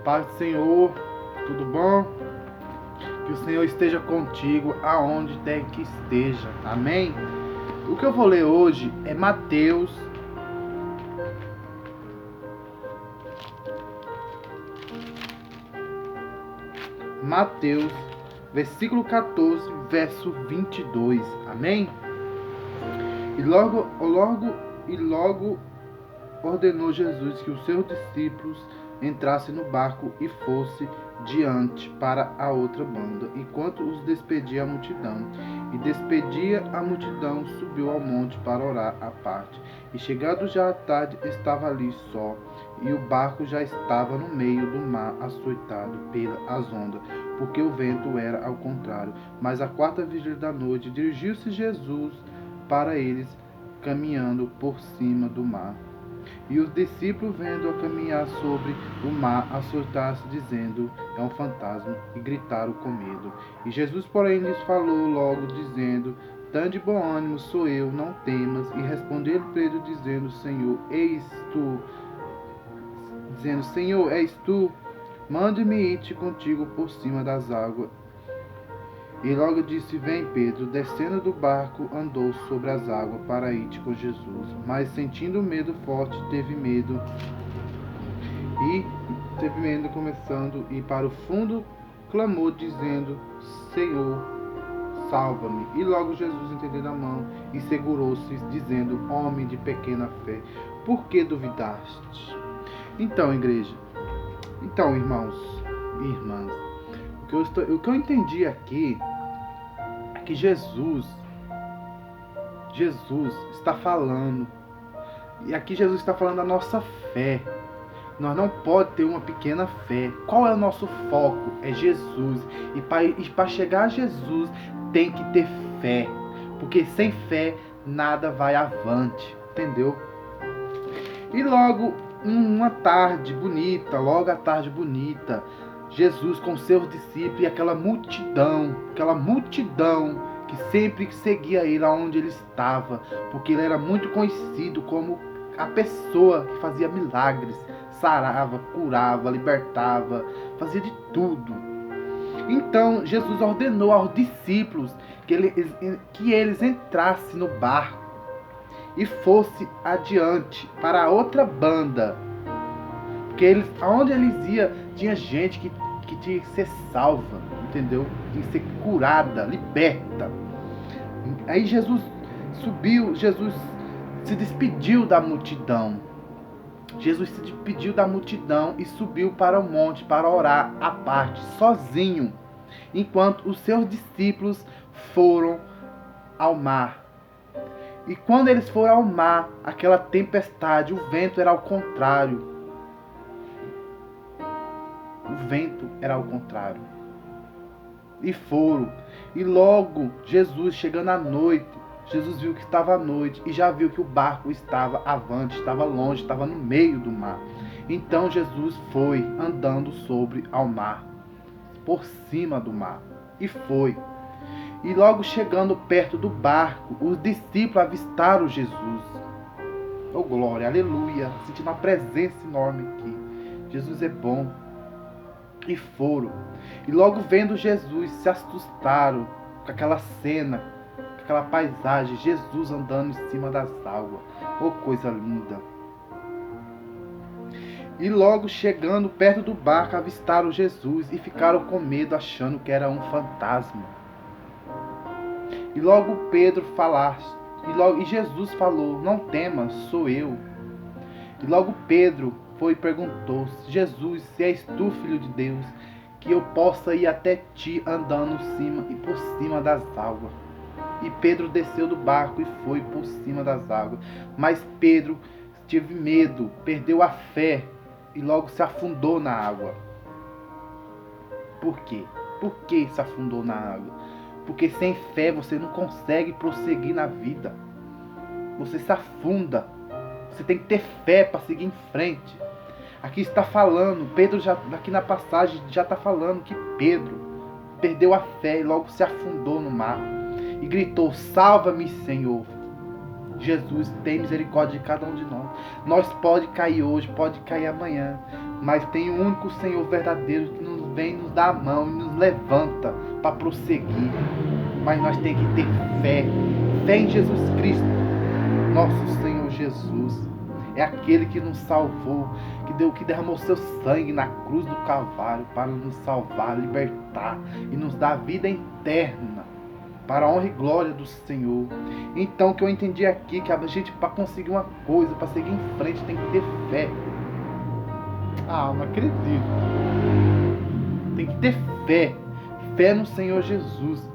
Paz do Senhor, tudo bom? Que o Senhor esteja contigo aonde der que esteja, amém? O que eu vou ler hoje é Mateus, versículo 14, verso 22, amém? E logo ordenou Jesus que os seus discípulos entrassem no barco e fosse diante para a outra banda, enquanto os despedia a multidão. E despedia a multidão, subiu ao monte para orar à parte. E chegado já à tarde, estava ali só, e o barco já estava no meio do mar, açoitado pelas ondas, porque o vento era ao contrário. Mas à quarta vigília da noite, dirigiu-se Jesus para eles, caminhando por cima do mar. E os discípulos, vendo-o caminhar sobre o mar, assustaram-se, dizendo: é um fantasma, e gritaram com medo. E Jesus, porém, lhes falou logo, dizendo: tende bom ânimo, sou eu, não temas. E respondeu Pedro, dizendo: Senhor, és tu, mande-me ir contigo por cima das águas. E logo disse: vem. Pedro, descendo do barco, andou sobre as águas para ir com Jesus. Mas sentindo medo forte, teve medo, começando a ir para o fundo, clamou, dizendo: Senhor, salva-me. E logo Jesus entendeu a mão e segurou-se, dizendo: homem de pequena fé, por que duvidaste? Então, igreja, irmãos e irmãs, o que eu entendi aqui é que Jesus está falando, e aqui Jesus está falando da nossa fé. Nós não podemos ter uma pequena fé. Qual é o nosso foco? É Jesus. E para chegar a Jesus tem que ter fé, porque sem fé nada vai avante, entendeu? E logo à tarde bonita, Jesus com seus discípulos e aquela multidão que sempre seguia ele aonde ele estava, porque ele era muito conhecido como a pessoa que fazia milagres, sarava, curava, libertava, fazia de tudo. Então Jesus ordenou aos discípulos que eles entrassem no barco e fosse adiante para a outra banda, porque aonde eles iam tinha gente que tinha que ser salva, entendeu? Tinha que ser curada, liberta. Aí Jesus se despediu da multidão. Jesus se despediu da multidão e subiu para o monte para orar à parte, sozinho, enquanto os seus discípulos foram ao mar. E quando eles foram ao mar, aquela tempestade, o vento era ao contrário. E foram. E logo, Jesus, chegando à noite, Jesus viu que estava à noite e já viu que o barco estava avante, estava longe, estava no meio do mar. Então Jesus foi andando sobre ao mar, por cima do mar. E foi. E logo chegando perto do barco, os discípulos avistaram Jesus. Oh glória, aleluia, sentindo uma presença enorme aqui. Jesus é bom. E foram. E logo vendo Jesus, se assustaram com aquela cena, com aquela paisagem, Jesus andando em cima das águas. Oh, coisa linda. E logo chegando perto do barco, avistaram Jesus e ficaram com medo, achando que era um fantasma. E logo Pedro falaste, e Jesus falou: não temas, sou eu. E logo Pedro foi e perguntou: Jesus, se és tu, filho de Deus, que eu possa ir até ti andando por cima das águas. E Pedro desceu do barco e foi por cima das águas. Mas Pedro teve medo, perdeu a fé e logo se afundou na água. Por quê? Por que se afundou na água? Porque sem fé você não consegue prosseguir na vida. Você se afunda. Você tem que ter fé para seguir em frente. Aqui está falando, aqui na passagem já está falando que Pedro perdeu a fé e logo se afundou no mar. E gritou: salva-me, Senhor. Jesus, tem misericórdia de cada um de nós. Nós pode cair hoje, pode cair amanhã, mas tem o único Senhor verdadeiro que nos vem, nos dá a mão e nos levanta para prosseguir. Mas nós temos que ter fé, fé em Jesus Cristo, nosso Senhor Jesus. É aquele que nos salvou, que derramou seu sangue na cruz do Calvário para nos salvar, libertar e nos dar vida eterna, para a honra e glória do Senhor. Então, o que eu entendi aqui, que a gente, para conseguir uma coisa, para seguir em frente, tem que ter fé. Não acredito. Tem que ter fé. Fé no Senhor Jesus.